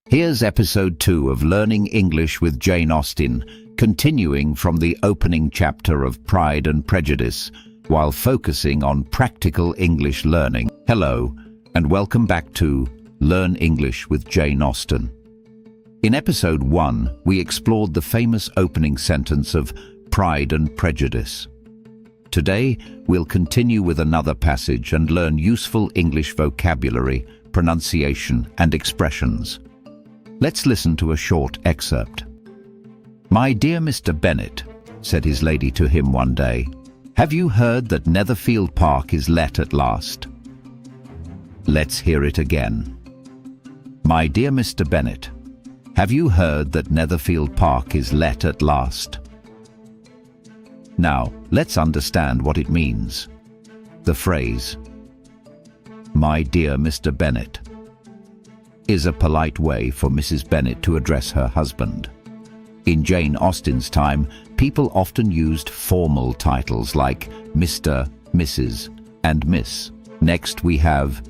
Here's episode 2 of Learning English with Jane Austen, continuing from the opening chapter of Pride and Prejudice, while focusing on practical English learning. Hello, and welcome back to Learn English with Jane Austen. In episode 1, we explored the famous opening sentence of Pride and Prejudice. Today, we'll continue with another passage and learn useful English vocabulary, pronunciation, and expressions. Let's listen to a short excerpt. "My dear Mr. Bennet," said his lady to him one day, "have you heard that Netherfield Park is let at last?" Let's hear it again. "My dear Mr. Bennet, have you heard that Netherfield Park is let at last?" Now, let's understand what it means. The phrase, "My dear Mr. Bennet," is a polite way for Mrs. Bennet to address her husband. In Jane Austen's time, people often used formal titles like Mr., Mrs., and Miss. Next we have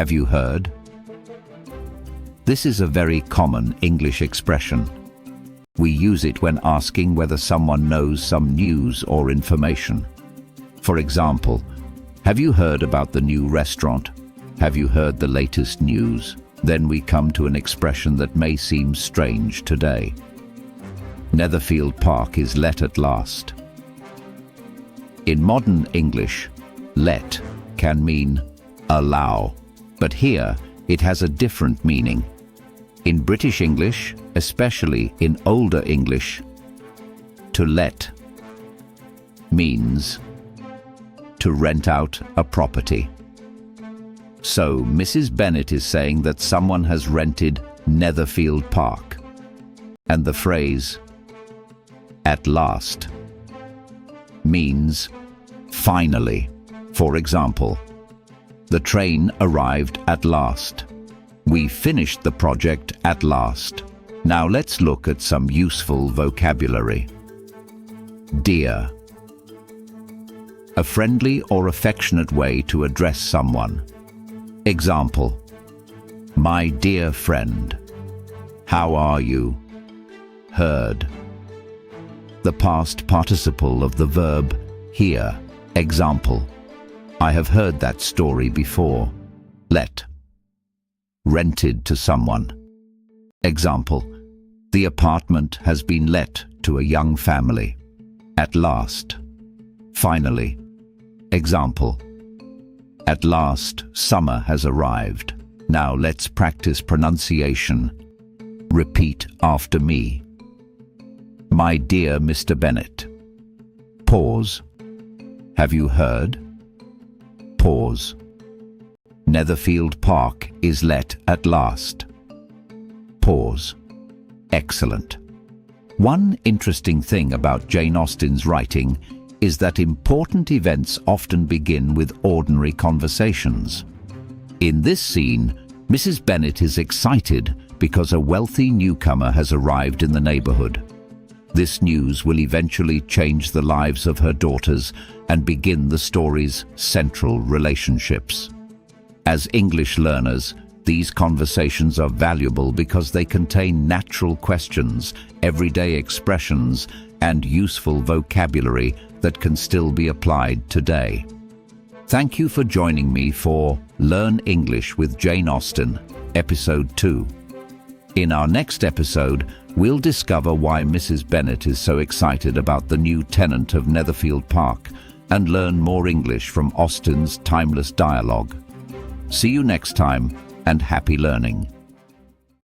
you heard? This is a very common English expression. We use it when asking whether someone knows some news or information. For example, have you heard about the new restaurant? Have you heard the latest news? Then we come to an expression that may seem strange today. Netherfield Park is let at last. In modern English, let can mean allow, but here it has a different meaning. In British English, especially in older English, to let means to rent out a property. So Mrs. Bennet is saying that someone has rented Netherfield Park. And the phrase, at last, means finally. For example, the train arrived at last. We finished the project at last. Now let's look at some useful vocabulary. Dear. A friendly or affectionate way to address someone. Example, my dear friend. How are you? Heard. The past participle of the verb hear. Example, I have heard that story before. Let. Rented to someone. Example, the apartment has been let to a young family. At last. Finally. Example, at last, summer has arrived. Now let's practice pronunciation. Repeat after me. My dear Mr. Bennet. Pause. Have you heard? Pause. Netherfield Park is let at last. Pause. Excellent. One interesting thing about Jane Austen's writing is that important events often begin with ordinary conversations. In this scene, Mrs. Bennet is excited because a wealthy newcomer has arrived in the neighborhood. This news will eventually change the lives of her daughters and begin the story's central relationships. As English learners, these conversations are valuable because they contain natural questions, everyday expressions, and useful vocabulary that can still be applied today. Thank you for joining me for Learn English with Jane Austen, Episode 2. In our next episode, we'll discover why Mrs. Bennet is so excited about the new tenant of Netherfield Park and learn more English from Austen's timeless dialogue. See you next time, and happy learning.